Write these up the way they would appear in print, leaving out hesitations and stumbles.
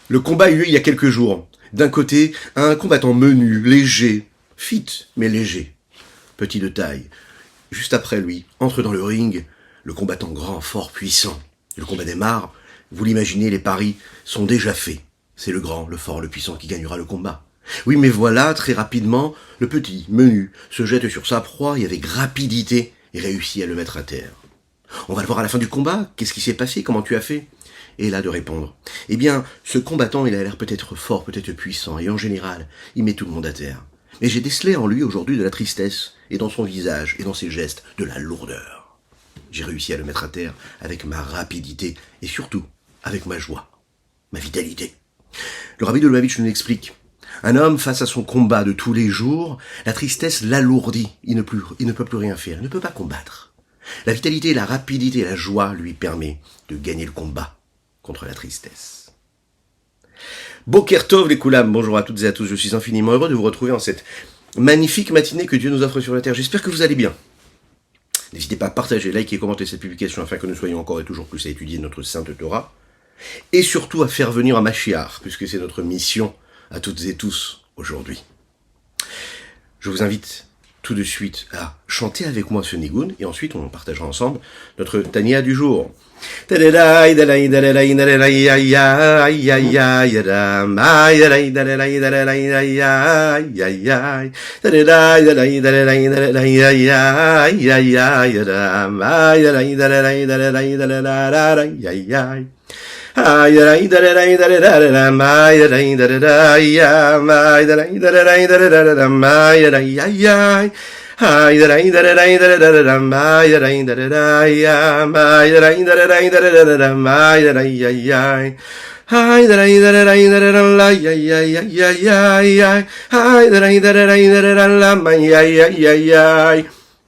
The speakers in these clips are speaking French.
Le combat eut lieu il y a quelques jours. D'un côté, un combattant menu, léger, fit, mais léger, petit de taille. Juste après lui, entre dans le ring, le combattant grand, fort, puissant. Le combat démarre, vous l'imaginez, les paris sont déjà faits. C'est le grand, le fort, le puissant qui gagnera le combat. Oui, mais voilà, très rapidement, le petit, menu, se jette sur sa proie et avec rapidité, et réussit à le mettre à terre. On va le voir à la fin du combat, qu'est-ce qui s'est passé, comment tu as fait ? Et là de répondre, eh bien, ce combattant, il a l'air peut-être fort, peut-être puissant, et en général, il met tout le monde à terre. Mais j'ai décelé en lui aujourd'hui de la tristesse, et dans son visage, et dans ses gestes, de la lourdeur. J'ai réussi à le mettre à terre avec ma rapidité, et surtout, avec ma joie, ma vitalité. Le rabbi de Lubavitch nous explique, un homme face à son combat de tous les jours, la tristesse l'alourdit, il ne peut plus rien faire, il ne peut pas combattre. La vitalité, la rapidité, la joie lui permet de gagner le combat contre la tristesse. Boker Tov les Koulam, bonjour à toutes et à tous, je suis infiniment heureux de vous retrouver en cette magnifique matinée que Dieu nous offre sur la terre. J'espère que vous allez bien. N'hésitez pas à partager, liker et commenter cette publication afin que nous soyons encore et toujours plus à étudier notre Sainte Torah. Et surtout à faire venir un Mashiach, puisque c'est notre mission à toutes et tous aujourd'hui. Je vous invite tout de suite à chanter avec moi ce nigoun et ensuite on partagera ensemble notre Tania du jour.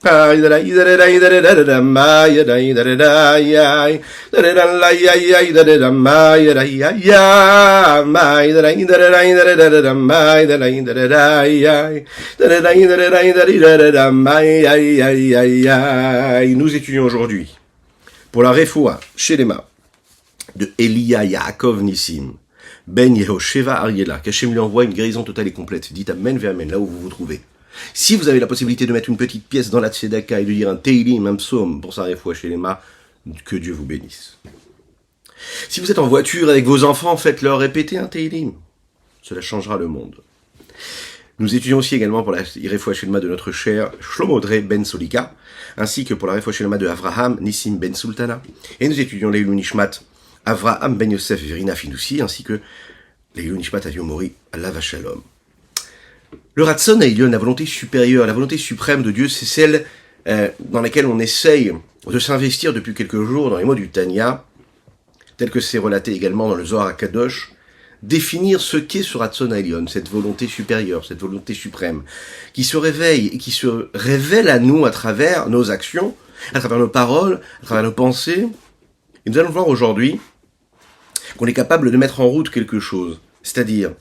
Nous étudions aujourd'hui pour la Refoua Shelema de Elia Yaakov Nissim Ben Yehosheva Ariela, qu'Hachem lui envoie une guérison totale et complète. Dites Amen ve Amen, là où vous vous trouvez. Si vous avez la possibilité de mettre une petite pièce dans la tzedaka et de dire un Teilim, un psaume pour sa Refoua Shelema, que Dieu vous bénisse. Si vous êtes en voiture avec vos enfants, faites-leur répéter un Teilim. Cela changera le monde. Nous étudions aussi également pour la Refoua Shelema de notre cher Shlomo Dre Ben Solika, ainsi que pour la Refoua Shelema de Avraham Nissim Ben Sultana. Et nous étudions l'Eilou Nishmat Avraham Ben Yosef Verina Finoussi, ainsi que l'Eilou Nishmat Aviomori Alav Shalom. Le Ratzon Eilion, la volonté supérieure, la volonté suprême de Dieu, c'est celle dans laquelle on essaye de s'investir depuis quelques jours dans les mots du Tanya, tel que c'est relaté également dans le Zohar HaKadosh, définir ce qu'est ce Ratzon Eilion, cette volonté supérieure, cette volonté suprême, qui se réveille et qui se révèle à nous à travers nos actions, à travers nos paroles, à travers nos pensées. Et nous allons voir aujourd'hui qu'on est capable de mettre en route quelque chose, c'est-à-dire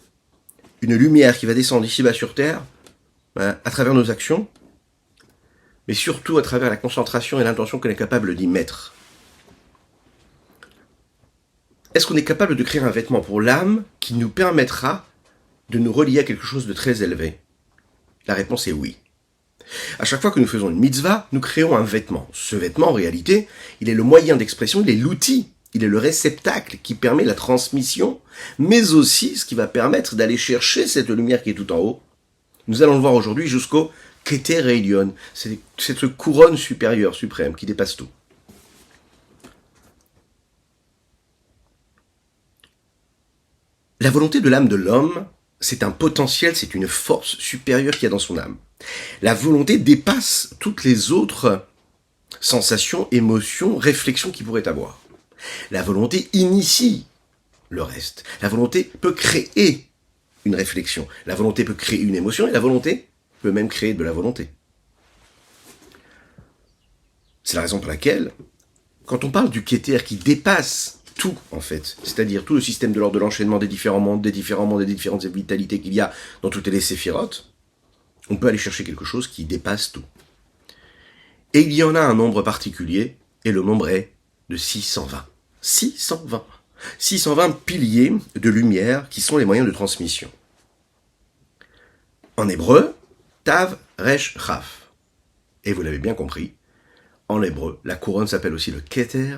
une lumière qui va descendre ici-bas sur Terre, à travers nos actions, mais surtout à travers la concentration et l'intention qu'on est capable d'y mettre. Est-ce qu'on est capable de créer un vêtement pour l'âme qui nous permettra de nous relier à quelque chose de très élevé ? La réponse est oui. À chaque fois que nous faisons une mitzvah, nous créons un vêtement. Ce vêtement, en réalité, il est le moyen d'expression, il est l'outil, il est le réceptacle qui permet la transmission, mais aussi ce qui va permettre d'aller chercher cette lumière qui est tout en haut. Nous allons le voir aujourd'hui jusqu'au Keter Eilion, c'est cette couronne supérieure, suprême, qui dépasse tout. La volonté de l'âme de l'homme, c'est un potentiel, c'est une force supérieure qu'il y a dans son âme. La volonté dépasse toutes les autres sensations, émotions, réflexions qu'il pourrait avoir. La volonté initie le reste. La volonté peut créer une réflexion. La volonté peut créer une émotion et la volonté peut même créer de la volonté. C'est la raison pour laquelle, quand on parle du Keter qui dépasse tout, en fait, c'est-à-dire tout le système de l'ordre de l'enchaînement des différents mondes, des différentes vitalités qu'il y a dans toutes les séphirotes, on peut aller chercher quelque chose qui dépasse tout. Et il y en a un nombre particulier, et le nombre est de 620. 620. 620 piliers de lumière qui sont les moyens de transmission. En hébreu, Tav, Resh, Chaf. Et vous l'avez bien compris, en hébreu, la couronne s'appelle aussi le Keter,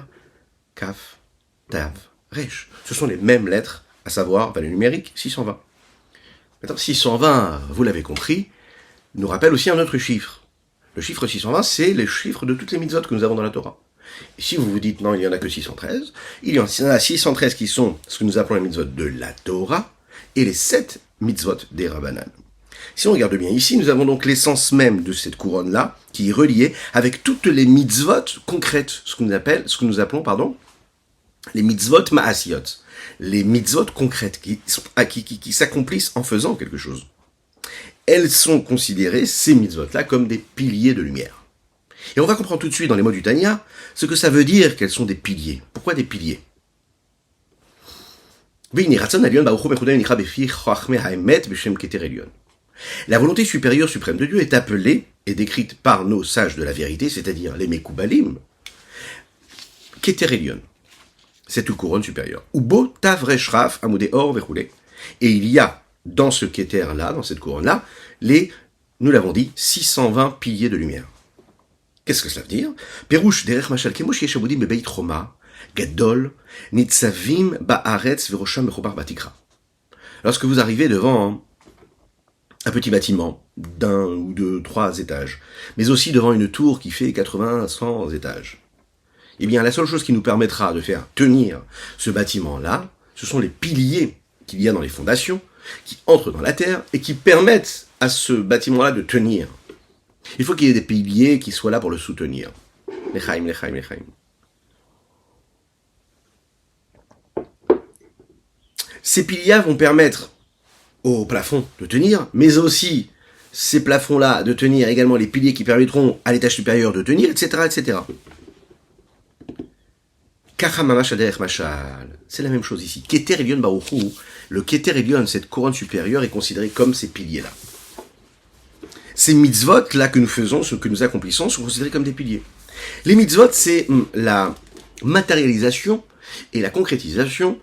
Kaf, Tav, Resh. Ce sont les mêmes lettres, à savoir, les numériques, 620. Maintenant, 620, vous l'avez compris, nous rappelle aussi un autre chiffre. Le chiffre 620, c'est le chiffre de toutes les mitzvot que nous avons dans la Torah. Et si vous vous dites, non, il n'y en a que 613, il y en a 613 qui sont ce que nous appelons les mitzvot de la Torah, et les 7 mitzvot des Rabbanan. Si on regarde bien ici, nous avons donc l'essence même de cette couronne-là, qui est reliée avec toutes les mitzvot concrètes, ce que nous appelons, les mitzvot ma'asiyot, les mitzvot concrètes qui s'accomplissent en faisant quelque chose. Elles sont considérées, ces mitzvot-là, comme des piliers de lumière. Et on va comprendre tout de suite dans les mots du Tanya ce que ça veut dire qu'elles sont des piliers. Pourquoi des piliers? La volonté supérieure suprême de Dieu est appelée et décrite par nos sages de la vérité, c'est-à-dire les Mekoubalim, Keter Elyon. C'est une couronne supérieure. Ubo Tavreshrav Amoudé Or Vechoulé. Et il y a dans ce Keter-là, dans cette couronne-là, nous l'avons dit, 620 piliers de lumière. Qu'est-ce que cela veut dire? Perouche derech machal kemosh yeshabudim bebeit Roma, gadol, nitzavim ba'aretz verosham mechobar batikra. Lorsque vous arrivez devant un petit bâtiment d'un ou de 3 étages, mais aussi devant une tour qui fait 80 à 100 étages, eh bien la seule chose qui nous permettra de faire tenir ce bâtiment-là, ce sont les piliers qu'il y a dans les fondations, qui entrent dans la terre et qui permettent à ce bâtiment-là de tenir. Il faut qu'il y ait des piliers qui soient là pour le soutenir. Lechaim. Ces piliers vont permettre au plafond de tenir, mais aussi ces plafonds-là de tenir également les piliers qui permettront à l'étage supérieur de tenir, etc., etc. C'est la même chose ici. Keter Elyon Baruchu, le Keter Elyon, cette couronne supérieure, est considérée comme ces piliers-là. Ces mitzvot-là que nous faisons, ce que nous accomplissons, sont considérés comme des piliers. Les mitzvot, c'est la matérialisation et la concrétisation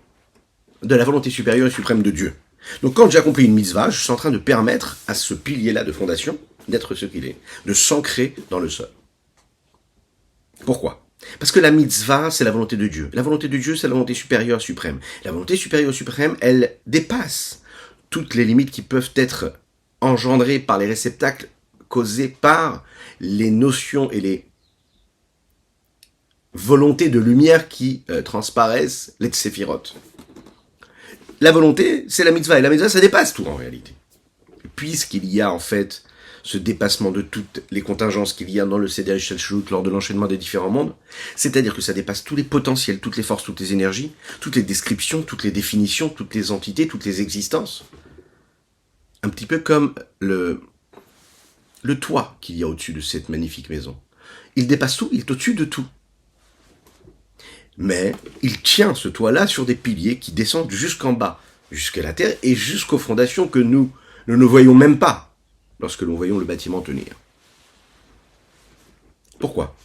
de la volonté supérieure et suprême de Dieu. Donc quand j'accomplis une mitzvah, je suis en train de permettre à ce pilier-là de fondation d'être ce qu'il est, de s'ancrer dans le sol. Pourquoi? Parce que la mitzvah, c'est la volonté de Dieu. La volonté de Dieu, c'est la volonté supérieure suprême. La volonté supérieure suprême, elle dépasse toutes les limites qui peuvent être engendrées par les réceptacles causés par les notions et les volontés de lumière qui transparaissent les tséphirot. La volonté, c'est la mitzvah. Et la mitzvah, ça dépasse tout en réalité. Puisqu'il y a en fait ce dépassement de toutes les contingences qu'il y a dans le Seder Hishalshelut lors de l'enchaînement des différents mondes, c'est-à-dire que ça dépasse tous les potentiels, toutes les forces, toutes les énergies, toutes les descriptions, toutes les définitions, toutes les entités, toutes les existences. Un petit peu comme le toit qu'il y a au-dessus de cette magnifique maison. Il dépasse tout, il est au-dessus de tout. Mais il tient ce toit-là sur des piliers qui descendent jusqu'en bas, jusqu'à la terre et jusqu'aux fondations que nous ne voyons même pas lorsque nous voyons le bâtiment tenir. Pourquoi?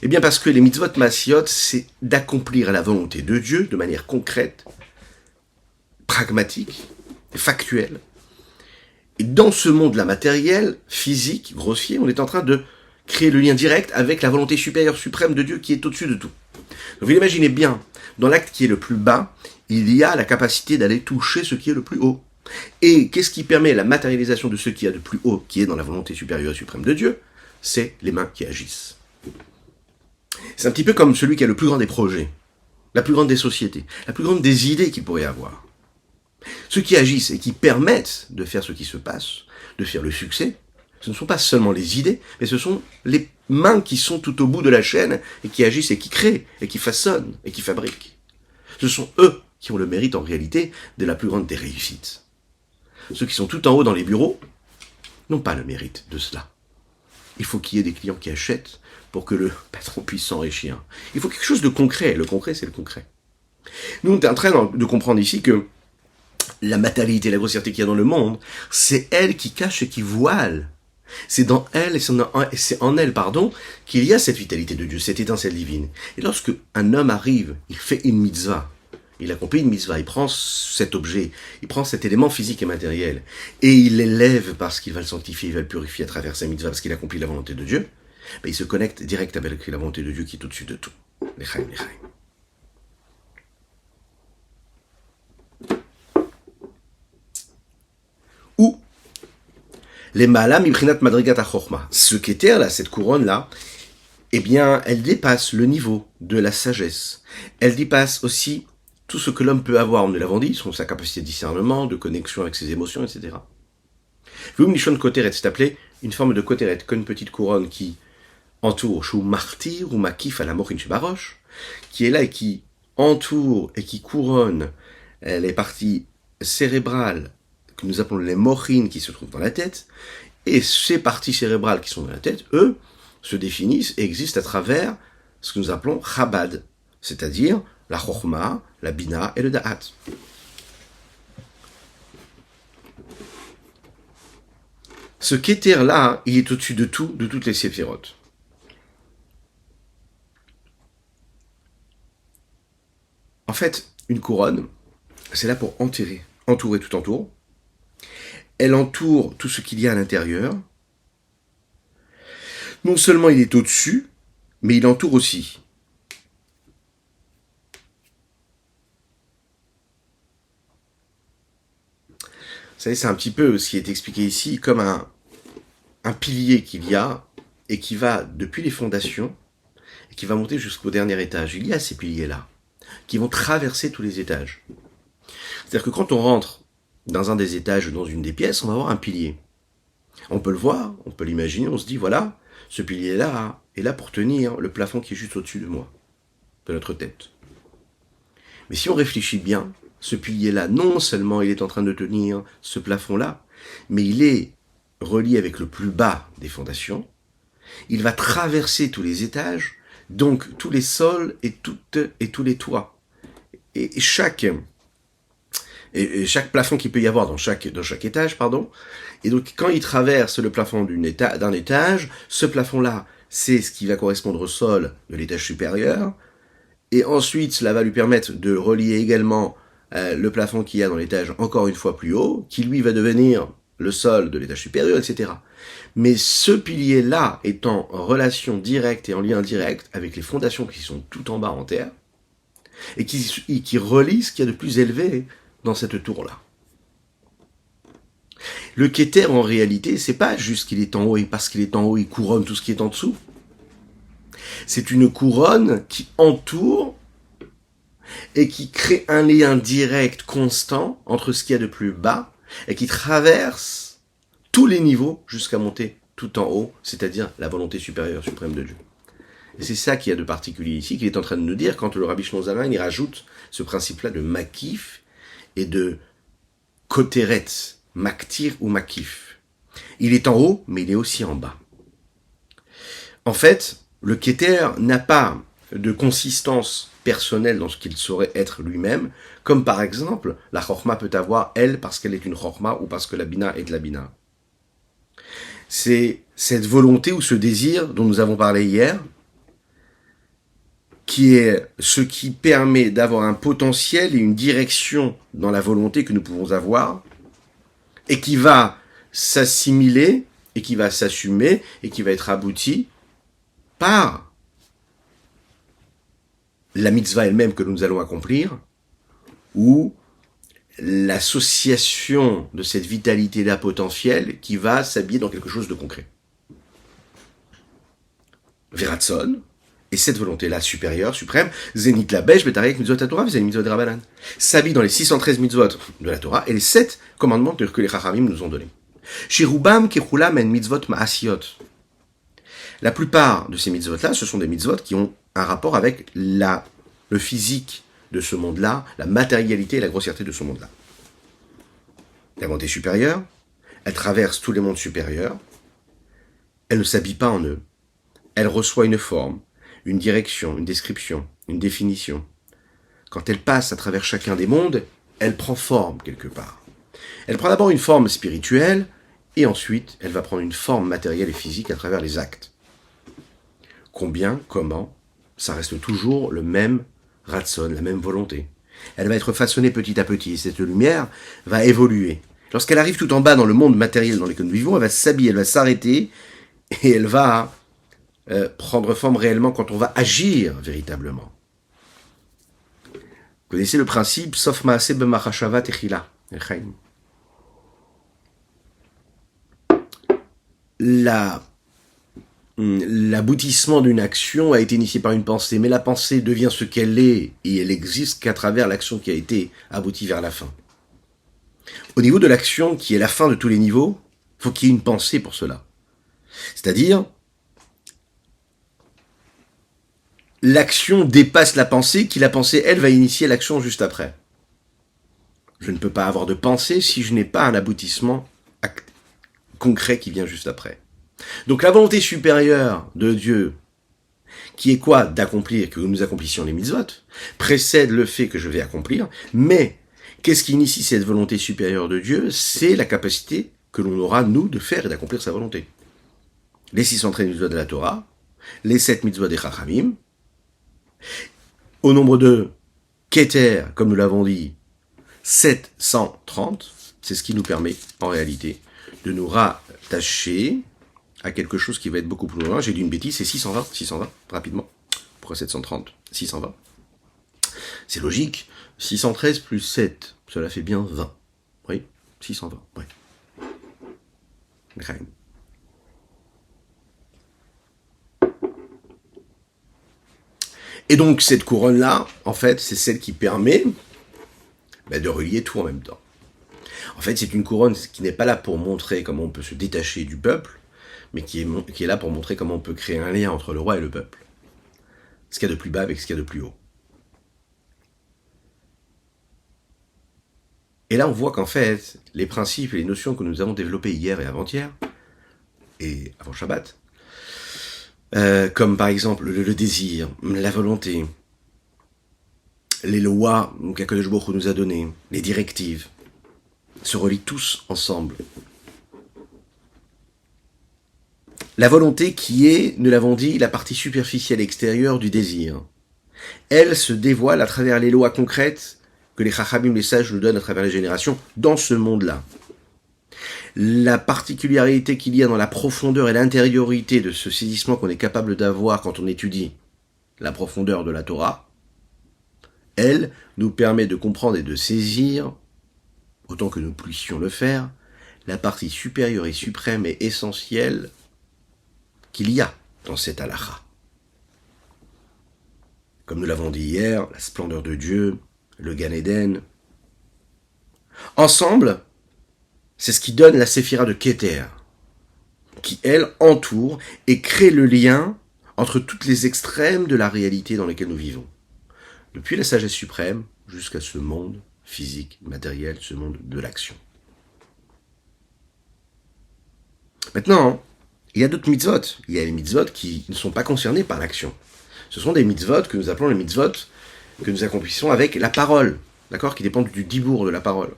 Eh bien parce que les mitzvot maasiyot, c'est d'accomplir la volonté de Dieu de manière concrète, pragmatique, factuelle. Et dans ce monde-là matériel, physique, grossier, on est en train de créer le lien direct avec la volonté supérieure suprême de Dieu qui est au-dessus de tout. Donc vous imaginez bien, dans l'acte qui est le plus bas, il y a la capacité d'aller toucher ce qui est le plus haut. Et qu'est-ce qui permet la matérialisation de ce qui est de plus haut, qui est dans la volonté supérieure et suprême de Dieu? C'est les mains qui agissent. C'est un petit peu comme celui qui a le plus grand des projets, la plus grande des sociétés, la plus grande des idées qu'il pourrait avoir. Ceux qui agissent et qui permettent de faire ce qui se passe, de faire le succès, ce ne sont pas seulement les idées, mais ce sont les mains qui sont tout au bout de la chaîne et qui agissent et qui créent, et qui façonnent, et qui fabriquent. Ce sont eux qui ont le mérite en réalité de la plus grande des réussites. Ceux qui sont tout en haut dans les bureaux n'ont pas le mérite de cela. Il faut qu'il y ait des clients qui achètent pour que le patron puisse s'enrichir. Il faut quelque chose de concret. Le concret, c'est le concret. Nous, on est en train de comprendre ici que la matérialité, la grossièreté qu'il y a dans le monde, c'est elle qui cache et qui voile. C'est dans elle, et c'est en elle, qu'il y a cette vitalité de Dieu, cette étincelle divine. Et lorsque un homme arrive, il fait une mitzvah, il accomplit une mitzvah, il prend cet objet, il prend cet élément physique et matériel, et il l'élève parce qu'il va le sanctifier, il va le purifier à travers sa mitzvah, parce qu'il accomplit la volonté de Dieu, ben il se connecte direct avec la volonté de Dieu qui est au-dessus de tout. L'Echaim, l'Echaim. Ou les Ma'ala Mibrinat Madrigat HaChochma. Ce qu'était là, cette couronne-là, eh bien, elle dépasse le niveau de la sagesse. Elle dépasse aussi tout ce que l'homme peut avoir, nous l'avons dit, sa capacité de discernement, de connexion avec ses émotions, etc. Vum Nishon Koteret, c'est appelé une forme de Koteret, comme une petite couronne qui entoure, Shou Martir ou Makif à la Mochin Shebarosh, qui est là et qui entoure et qui couronne les parties cérébrales que nous appelons les mochines qui se trouvent dans la tête, et ces parties cérébrales qui sont dans la tête, eux, se définissent et existent à travers ce que nous appelons Chabad, c'est-à-dire la Chochma, la Bina et le Da'at. Ce Kéter-là, il est au-dessus de tout, de toutes les séphirotes. En fait, une couronne, c'est là pour entourer tout entour. Elle entoure tout ce qu'il y a à l'intérieur. Non seulement il est au-dessus, mais il entoure aussi. Vous savez, c'est un petit peu ce qui est expliqué ici comme un pilier qu'il y a et qui va depuis les fondations et qui va monter jusqu'au dernier étage. Il y a ces piliers-là qui vont traverser tous les étages. C'est-à-dire que quand on rentre dans un des étages ou dans une des pièces, on va avoir un pilier. On peut le voir, on peut l'imaginer, on se dit voilà, ce pilier-là est là pour tenir le plafond qui est juste au-dessus de moi, de notre tête. Mais si on réfléchit bien, ce pilier-là, non seulement il est en train de tenir ce plafond-là, mais il est relié avec le plus bas des fondations. Il va traverser tous les étages, donc tous les sols et tous les toits. Et chaque plafond qu'il peut y avoir dans chaque étage, Et donc quand il traverse le plafond d'un étage, ce plafond-là, c'est ce qui va correspondre au sol de l'étage supérieur. Et ensuite, cela va lui permettre de relier également le plafond qu'il y a dans l'étage encore une fois plus haut, qui lui va devenir le sol de l'étage supérieur, etc. Mais ce pilier-là est en relation directe et en lien direct avec les fondations qui sont tout en bas en terre, et qui relient ce qu'il y a de plus élevé dans cette tour-là. Le Kéter, en réalité, c'est pas juste qu'il est en haut et parce qu'il est en haut, il couronne tout ce qui est en dessous. C'est une couronne qui entoure et qui crée un lien direct, constant, entre ce qu'il y a de plus bas et qui traverse tous les niveaux jusqu'à monter tout en haut, c'est-à-dire la volonté supérieure, suprême de Dieu. Et c'est ça qu'il y a de particulier ici, qu'il est en train de nous dire quand le Rabbi Shlomo Zalman, il rajoute ce principe-là de makif et de koteret, maktir ou makif. Il est en haut, mais il est aussi en bas. En fait, le Kéter n'a pas de consistance personnelle dans ce qu'il saurait être lui-même, comme par exemple, la Chochma peut avoir, elle, parce qu'elle est une Chochma, ou parce que la Bina est de la Bina. C'est cette volonté ou ce désir dont nous avons parlé hier, qui est ce qui permet d'avoir un potentiel et une direction dans la volonté que nous pouvons avoir, et qui va s'assimiler, et qui va s'assumer, et qui va être abouti par la mitzvah elle-même que nous allons accomplir, ou l'association de cette vitalité-là potentielle qui va s'habiller dans quelque chose de concret. Veratson, et cette volonté-là supérieure, suprême, Zénit la Besh, Betarek, Mitzvot Torah, Zénit Mitzvot Rabbanan, s'habille dans les 613 mitzvot de la Torah et les 7 commandements que les Chachamim nous ont donnés. Shirubam Kechulam en Mitzvot Ma'asiot. La plupart de ces mitzvot-là, ce sont des mitzvot qui ont un rapport avec le physique de ce monde-là, la matérialité et la grossièreté de ce monde-là. La volonté supérieure, elle traverse tous les mondes supérieurs, elle ne s'habille pas en eux, elle reçoit une forme, une direction, une description, une définition. Quand elle passe à travers chacun des mondes, elle prend forme quelque part. Elle prend d'abord une forme spirituelle, et ensuite, elle va prendre une forme matérielle et physique à travers les actes. Combien, comment, ça reste toujours le même ratson, la même volonté. Elle va être façonnée petit à petit. Et cette lumière va évoluer. Lorsqu'elle arrive tout en bas dans le monde matériel dans lequel nous vivons, elle va s'habiller, elle va s'arrêter et elle va prendre forme réellement quand on va agir véritablement. Vous connaissez le principe, sauf ma'aseh b'machashava techila. L'aboutissement d'une action a été initié par une pensée, mais la pensée devient ce qu'elle est et elle existe qu'à travers l'action qui a été aboutie vers la fin. Au niveau de l'action, qui est la fin de tous les niveaux, il faut qu'il y ait une pensée pour cela. C'est-à-dire, l'action dépasse la pensée, qui la pensée, elle, va initier l'action juste après. Je ne peux pas avoir de pensée si je n'ai pas un aboutissement concret qui vient juste après. Donc la volonté supérieure de Dieu, qui est quoi? D'accomplir, que nous accomplissions les mitzvot, précède le fait que je vais accomplir, mais qu'est-ce qui initie cette volonté supérieure de Dieu? C'est la capacité que l'on aura, nous, de faire et d'accomplir sa volonté. Les 613 mitzvot de la Torah, les 7 mitzvot des Chachamim, au nombre de Keter, comme nous l'avons dit, 730, c'est ce qui nous permet, en réalité, de nous rattacher à quelque chose qui va être beaucoup plus loin. J'ai dit une bêtise, c'est 620, rapidement. Pourquoi 730? 620. C'est logique. 613 plus 7, cela fait bien 20. Oui, 620, oui. Et donc, cette couronne-là, en fait, c'est celle qui permet de relier tout en même temps. En fait, c'est une couronne qui n'est pas là pour montrer comment on peut se détacher du peuple, mais qui est là pour montrer comment on peut créer un lien entre le roi et le peuple. Ce qu'il y a de plus bas avec ce qu'il y a de plus haut. Et là, on voit qu'en fait, les principes et les notions que nous avons développés hier et avant-hier, et avant Shabbat, comme par exemple le désir, la volonté, les lois qu'Akadosh Baruch Hu nous a données, les directives, se relient tous ensemble. La volonté qui est, nous l'avons dit, la partie superficielle extérieure du désir. Elle se dévoile à travers les lois concrètes que les Chachamim, les sages, nous donnent à travers les générations dans ce monde-là. La particularité qu'il y a dans la profondeur et l'intériorité de ce saisissement qu'on est capable d'avoir quand on étudie la profondeur de la Torah, elle nous permet de comprendre et de saisir, autant que nous puissions le faire, la partie supérieure et suprême et essentielle qu'il y a dans cette halakha. Comme nous l'avons dit hier, la splendeur de Dieu, le Gan Eden. Ensemble, c'est ce qui donne la séphira de Keter, qui, elle, entoure et crée le lien entre toutes les extrêmes de la réalité dans laquelle nous vivons. Depuis la sagesse suprême jusqu'à ce monde physique, matériel, ce monde de l'action. Maintenant, il y a d'autres mitzvot. Il y a les mitzvot qui ne sont pas concernés par l'action. Ce sont des mitzvot que nous appelons les mitzvot que nous accomplissons avec la parole, d'accord, qui dépendent du dibour de la parole.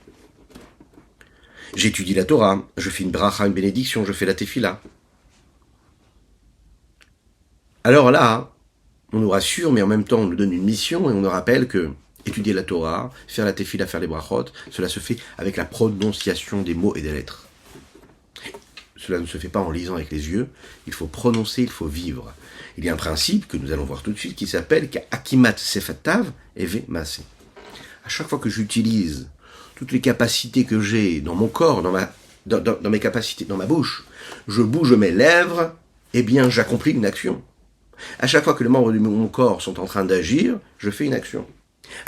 J'étudie la Torah, je fais une bracha, une bénédiction, je fais la tefila. Alors là, on nous rassure, mais en même temps on nous donne une mission et on nous rappelle que étudier la Torah, faire la tefila, faire les brachot, cela se fait avec la prononciation des mots et des lettres. Cela ne se fait pas en lisant avec les yeux, il faut prononcer, il faut vivre. Il y a un principe que nous allons voir tout de suite qui s'appelle Akimat Sefatav Eve Maase. À chaque fois que j'utilise toutes les capacités que j'ai dans mon corps, dans mes capacités, dans ma bouche, je bouge mes lèvres, eh bien j'accomplis une action. À chaque fois que les membres de mon corps sont en train d'agir, je fais une action.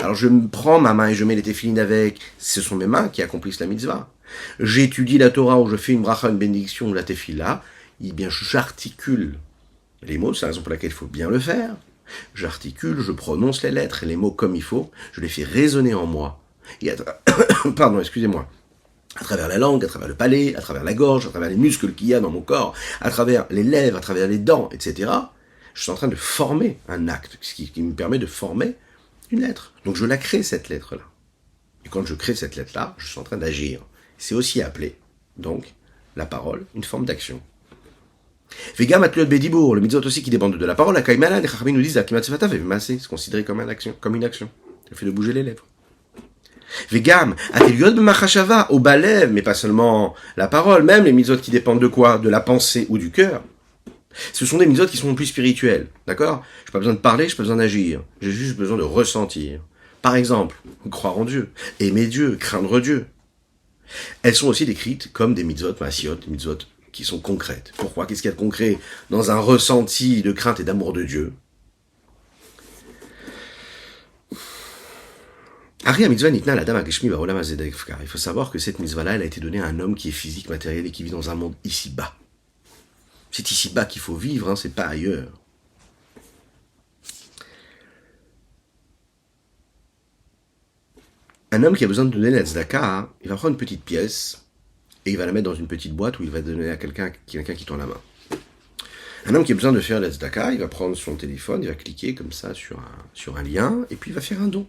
Alors je prends ma main et je mets les téfilines avec, ce sont mes mains qui accomplissent la mitzvah. J'étudie la Torah ou je fais une bracha, une bénédiction ou la tefila, eh bien j'articule les mots, c'est la raison pour laquelle il faut bien le faire. J'articule, je prononce les lettres et les mots comme il faut, je les fais résonner en moi. Et pardon, excusez-moi. À travers la langue, à travers le palais, à travers la gorge, à travers les muscles qu'il y a dans mon corps, à travers les lèvres, à travers les dents, etc. Je suis en train de former un acte, ce qui me permet de former une lettre. Donc je la crée, cette lettre-là. Et quand je crée cette lettre-là, je suis en train d'agir. C'est aussi appelé, donc, la parole, une forme d'action. Vega matliot bedibour, le mitzvot aussi qui dépendent de la parole, la kaimala, les chachamim nous disent, akimat sefatav eve maase, c'est considéré comme une action, le fait de bouger les lèvres. Vegam, ateliot b'machashava, au balev, mais pas seulement la parole, même les mitzvot qui dépendent de quoi? De la pensée ou du cœur. Ce sont des mitzvot qui sont plus spirituels, d'accord? J'ai pas besoin de parler, j'ai pas besoin d'agir. J'ai juste besoin de ressentir. Par exemple, croire en Dieu, aimer Dieu, craindre Dieu. Elles sont aussi décrites comme des mitzvot maasiot, des mitzvot qui sont concrètes. Pourquoi? Qu'est-ce qu'il y a de concret dans un ressenti de crainte et d'amour de Dieu? Il faut savoir que cette mitzvah-là, elle a été donnée à un homme qui est physique, matériel et qui vit dans un monde ici-bas. C'est ici-bas qu'il faut vivre, hein, c'est pas ailleurs. Un homme qui a besoin de donner la tzedaka, il va prendre une petite pièce et il va la mettre dans une petite boîte où il va donner à quelqu'un qui tend la main. Un homme qui a besoin de faire la tzedaka, il va prendre son téléphone, il va cliquer comme ça sur un lien et puis il va faire un don.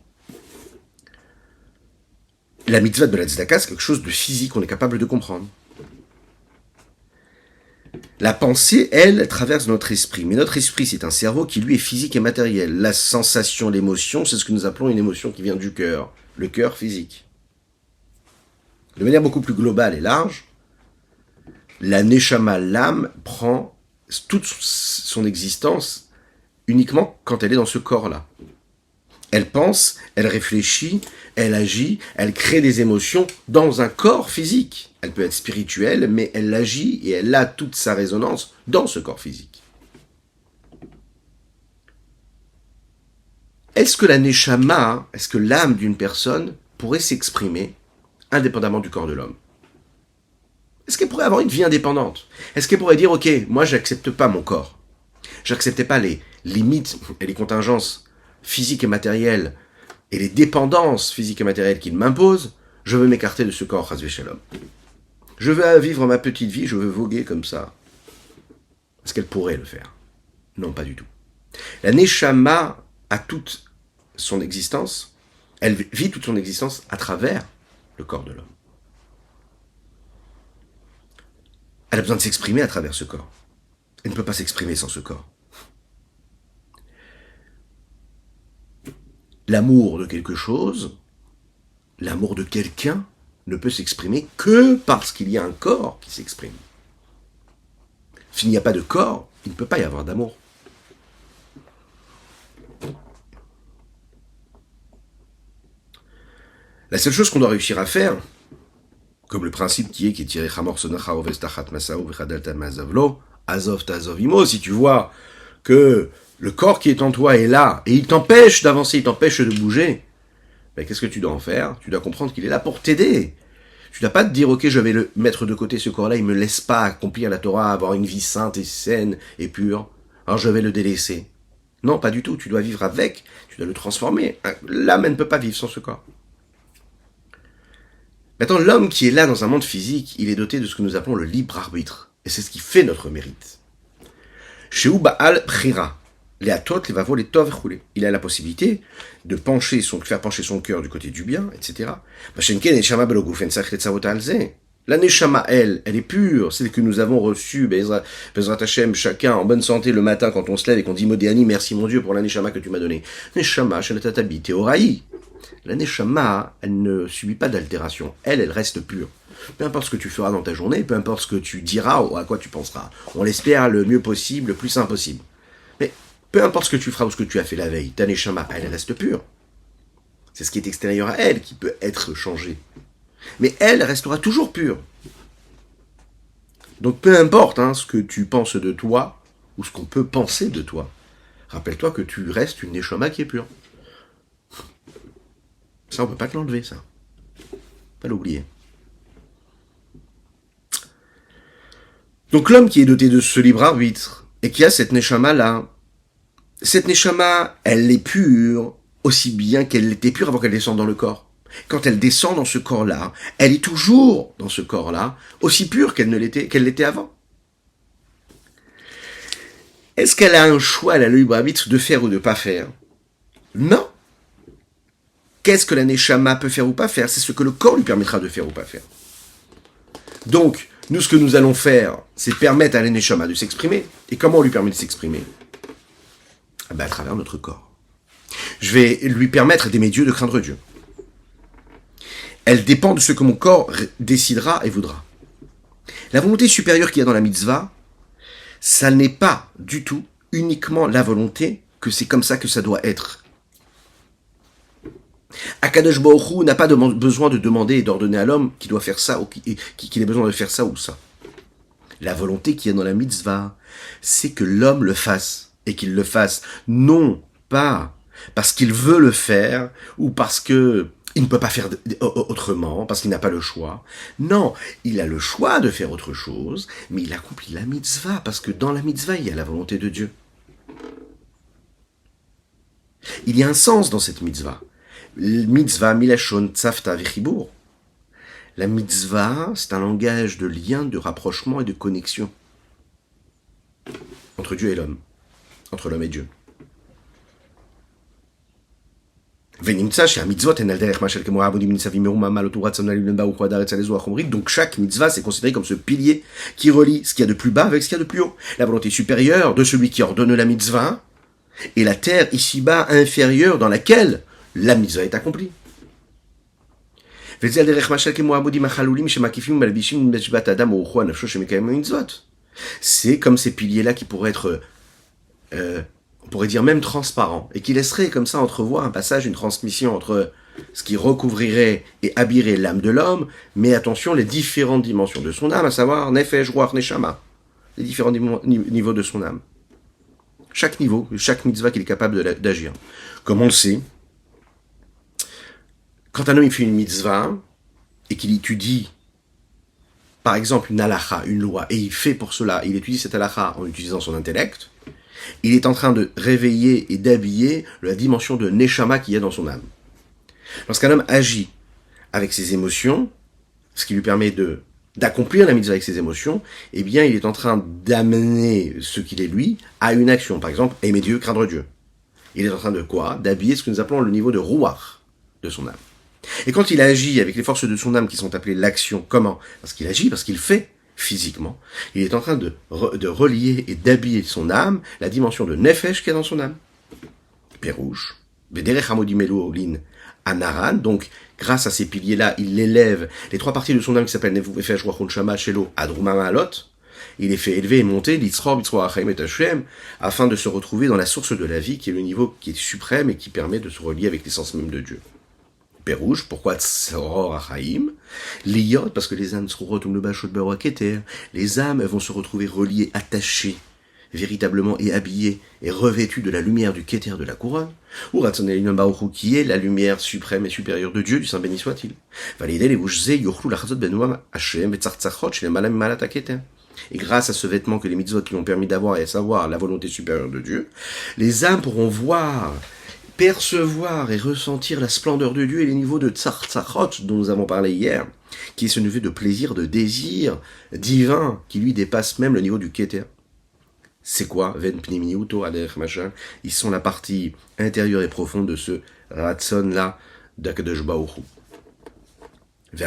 La mitzvah de la tzedaka, c'est quelque chose de physique, on est capable de comprendre. La pensée, elle, traverse notre esprit. Mais notre esprit, c'est un cerveau qui, lui, est physique et matériel. La sensation, l'émotion, c'est ce que nous appelons une émotion qui vient du cœur. Le cœur physique. De manière beaucoup plus globale et large, la neshama, l'âme, prend toute son existence uniquement quand elle est dans ce corps-là. Elle pense, elle réfléchit, elle agit, elle crée des émotions dans un corps physique. Elle peut être spirituelle, mais elle agit et elle a toute sa résonance dans ce corps physique. Est-ce que la neshama, est-ce que l'âme d'une personne pourrait s'exprimer indépendamment du corps de l'homme? Est-ce qu'elle pourrait avoir une vie indépendante? Est-ce qu'elle pourrait dire, ok, moi j'accepte pas mon corps. J'acceptais pas les limites et les contingences physiques et matérielles et les dépendances physiques et matérielles qu'il m'impose, je veux m'écarter de ce corps, chas v'shalom. Je veux vivre ma petite vie, je veux voguer comme ça. Est-ce qu'elle pourrait le faire? Non, pas du tout. La neshama a toute son existence, elle vit toute son existence à travers le corps de l'homme. Elle a besoin de s'exprimer à travers ce corps. Elle ne peut pas s'exprimer sans ce corps. L'amour de quelque chose, l'amour de quelqu'un, ne peut s'exprimer que parce qu'il y a un corps qui s'exprime. S'il n'y a pas de corps, il ne peut pas y avoir d'amour. La seule chose qu'on doit réussir à faire, comme le principe qui est tiré Chamor Sonacha Ovestachat Masao Vechadalta Mazavlo, Azov Tazovimo, si tu vois que le corps qui est en toi est là, et il t'empêche d'avancer, il t'empêche de bouger, ben qu'est-ce que tu dois en faire? Tu dois comprendre qu'il est là pour t'aider. Tu dois pas te dire, ok, je vais le mettre de côté, ce corps-là, il me laisse pas accomplir la Torah, avoir une vie sainte et saine et pure, alors je vais le délaisser. Non, pas du tout, tu dois vivre avec, tu dois le transformer. L'âme, elle ne peut pas vivre sans ce corps. Maintenant, l'homme qui est là dans un monde physique, il est doté de ce que nous appelons le libre arbitre. Et c'est ce qui fait notre mérite. Sheu Baal Prira. Il a la possibilité de faire pencher son cœur du côté du bien, etc. La neshama, elle est pure, celle que nous avons reçue, Bezrat Hashem, chacun en bonne santé le matin quand on se lève et qu'on dit Modéani, merci mon Dieu pour la neshama que tu m'as donnée. Neshama, Shanatatabi, Teoraï. La neshama, elle ne subit pas d'altération. Elle reste pure. Peu importe ce que tu feras dans ta journée, peu importe ce que tu diras ou à quoi tu penseras. On l'espère le mieux possible, le plus sain possible. Mais peu importe ce que tu feras ou ce que tu as fait la veille, ta neshama, elle reste pure. C'est ce qui est extérieur à elle qui peut être changé. Mais elle restera toujours pure. Donc peu importe ce que tu penses de toi ou ce qu'on peut penser de toi, rappelle-toi que tu restes une neshama qui est pure. Ça, on peut pas te l'enlever, ça. Pas l'oublier. Donc l'homme qui est doté de ce libre arbitre, et qui a cette neshama-là, cette neshama, elle est pure, aussi bien qu'elle était pure avant qu'elle descende dans le corps. Quand elle descend dans ce corps-là, elle est toujours dans ce corps-là, aussi pure qu'elle l'était avant. Est-ce qu'elle a un choix, elle a le libre arbitre de faire ou de ne pas faire? Non. Qu'est-ce que la neshama peut faire ou pas faire? C'est ce que le corps lui permettra de faire ou pas faire. Donc, nous, ce que nous allons faire, c'est permettre à la neshama de s'exprimer. Et comment on lui permet de s'exprimer? À travers notre corps. Je vais lui permettre d'aimer Dieu, de craindre Dieu. Elle dépend de ce que mon corps décidera et voudra. La volonté supérieure qu'il y a dans la mitzvah, ça n'est pas du tout uniquement la volonté que c'est comme ça que ça doit être. Akadosh Baruch Hu n'a pas besoin de demander et d'ordonner à l'homme qu'il doit faire ça ou qu'il ait besoin de faire ça ou ça. La volonté qu'il y a dans la mitzvah, c'est que l'homme le fasse et qu'il le fasse non pas parce qu'il veut le faire ou parce que il ne peut pas faire autrement, parce qu'il n'a pas le choix. Non, il a le choix de faire autre chose, mais il accomplit la mitzvah, parce que dans la mitzvah, il y a la volonté de Dieu. Il y a un sens dans cette mitzvah. Mitzvah, milashon, tzavta, vechibur. La mitzvah, c'est un langage de lien, de rapprochement et de connexion entre Dieu et l'homme, entre l'homme et Dieu. Donc chaque mitzvah, c'est considéré comme ce pilier qui relie ce qu'il y a de plus bas avec ce qu'il y a de plus haut. La volonté supérieure de celui qui ordonne la mitzvah et la terre ici-bas inférieure dans laquelle la mitzvah est accomplie. C'est comme ces piliers-là qui pourraient être on pourrait dire même transparent, et qui laisserait comme ça entrevoir un passage, une transmission entre ce qui recouvrirait et habillerait l'âme de l'homme, mais attention, les différentes dimensions de son âme, à savoir Nefesh, Ruach, Neshama, les différents niveaux de son âme. Chaque niveau, chaque mitzvah qu'il est capable d'agir. Comme on le sait, quand un homme il fait une mitzvah, et qu'il étudie, par exemple, une halakha, une loi, et il fait pour cela, il étudie cette halakha en utilisant son intellect, il est en train de réveiller et d'habiller la dimension de Neshama qu'il y a dans son âme. Lorsqu'un homme agit avec ses émotions, ce qui lui permet d'accomplir la mitzvah avec ses émotions, eh bien, il est en train d'amener ce qu'il est lui à une action. Par exemple, aimer Dieu, craindre Dieu. Il est en train de quoi? D'habiller ce que nous appelons le niveau de Ruach de son âme. Et quand il agit avec les forces de son âme qui sont appelées l'action, comment? Parce qu'il agit, parce qu'il fait physiquement. Il est en train de relier et d'habiller son âme, la dimension de Nefesh qu'il y a dans son âme. Pérouche. Vederech Hamodim Elolin Anaran, donc grâce à ces piliers-là, il élève les trois parties de son âme qui s'appellent Nefesh, Ruach, Shama, Shelo, Adrumama, Alot. Il les fait élever et monter, l'Itzror, Bitzror, Achaim et Hashem, afin de se retrouver dans la source de la vie, qui est le niveau qui est suprême et qui permet de se relier avec l'essence même de Dieu. Rouge, pourquoi Tzoror Achaim? Liyot, parce que les âmes seront retournées bachot keter. Les âmes vont se retrouver reliées, attachées, véritablement et habillées et revêtues de la lumière du keter de la couronne. Ou Ratzon Elyon Baruch qui est la lumière suprême et supérieure de Dieu, du Saint béni soit-il. Validé les bouches yochlu lachazot benouam Hashem et tzartzachot chez les malam malata keter. Et grâce à ce vêtement que les mitzvot qui ont permis d'avoir et à savoir la volonté supérieure de Dieu, les âmes pourront voir, percevoir et ressentir la splendeur de Dieu et les niveaux de tzartzachot dont nous avons parlé hier, qui est ce niveau de plaisir, de désir divin, qui lui dépasse même le niveau du keter. C'est quoi? Ven pnimi uto aderech machin. Ils sont la partie intérieure et profonde de ce ratzon là d'Akadosh Baruch Hu. Et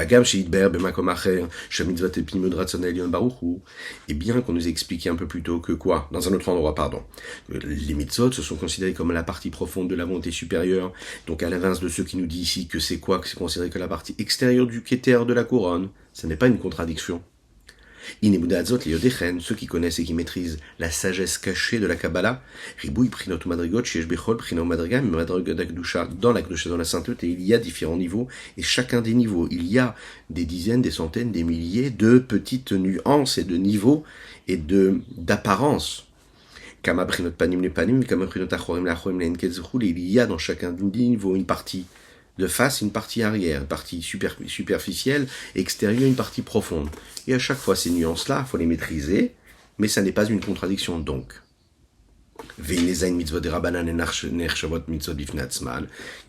bien qu'on nous ait expliqué un peu plus tôt que quoi, dans un autre endroit, pardon, les mitzvot se sont considérés comme la partie profonde de la volonté supérieure, donc à l'inverse de ceux qui nous disent ici que c'est quoi, que c'est considéré comme la partie extérieure du keter de la couronne, ce n'est pas une contradiction. Ceux qui connaissent et qui maîtrisent la sagesse cachée de la Kabbalah, dans la Kedusha, dans la sainteté, il y a différents niveaux, et chacun des niveaux, il y a des dizaines, des centaines, des milliers de petites nuances et de niveaux et d'apparence. Il y a dans chacun des niveaux une partie de face, une partie arrière, une partie superficielle, extérieure, une partie profonde. Et à chaque fois, ces nuances-là, il faut les maîtriser, mais ça n'est pas une contradiction donc.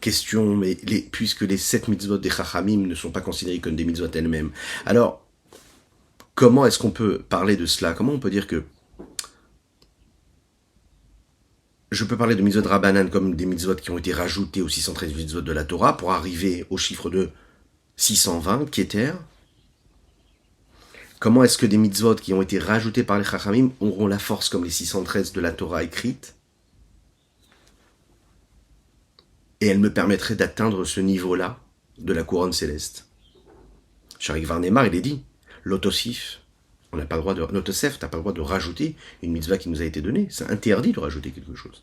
Question, mais puisque les 7 mitzvot des Chachamim ne sont pas considérées comme des mitzvot elles-mêmes, alors, comment est-ce qu'on peut parler de cela? Comment on peut dire que je peux parler de mitzvot Rabbanan comme des mitzvot qui ont été rajoutés aux 613 mitzvot de la Torah pour arriver au chiffre de 620, Keter. Comment est-ce que des mitzvot qui ont été rajoutés par les Chachamim auront la force comme les 613 de la Torah écrite? Et elles me permettraient d'atteindre ce niveau-là de la couronne céleste. Sharik Varnemar, il est dit, l'autosif, on n'a pas le droit de, l'autosef, t'as pas le droit de rajouter une mitzvah qui nous a été donnée. C'est interdit de rajouter quelque chose.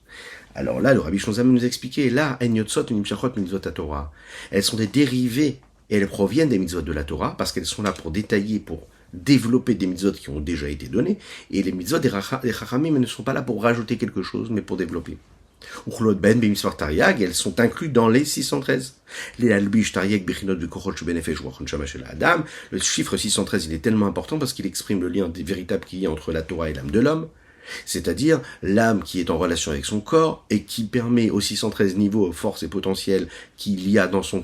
Alors là, le Rabbi Shonzam nous expliquait, là, en yotzot, nimshachot, mitzvot à Torah. Elles sont des dérivés, et elles proviennent des mitzvot de la Torah, parce qu'elles sont là pour détailler, pour développer des mitzvot qui ont déjà été données, et les mitzvot des chachamim ne sont pas là pour rajouter quelque chose, mais pour développer. Uchlot ben b'mitzvot tariag, elles sont incluses dans les 613. Les albish tariag bechinot du kochot shebenefesh ruach neshama shel adam. Le chiffre 613, il est tellement important parce qu'il exprime le lien véritable qu'il y a entre la Torah et l'âme de l'homme. C'est-à-dire l'âme qui est en relation avec son corps et qui permet aux 613 niveaux, forces et potentiels qu'il y a dans son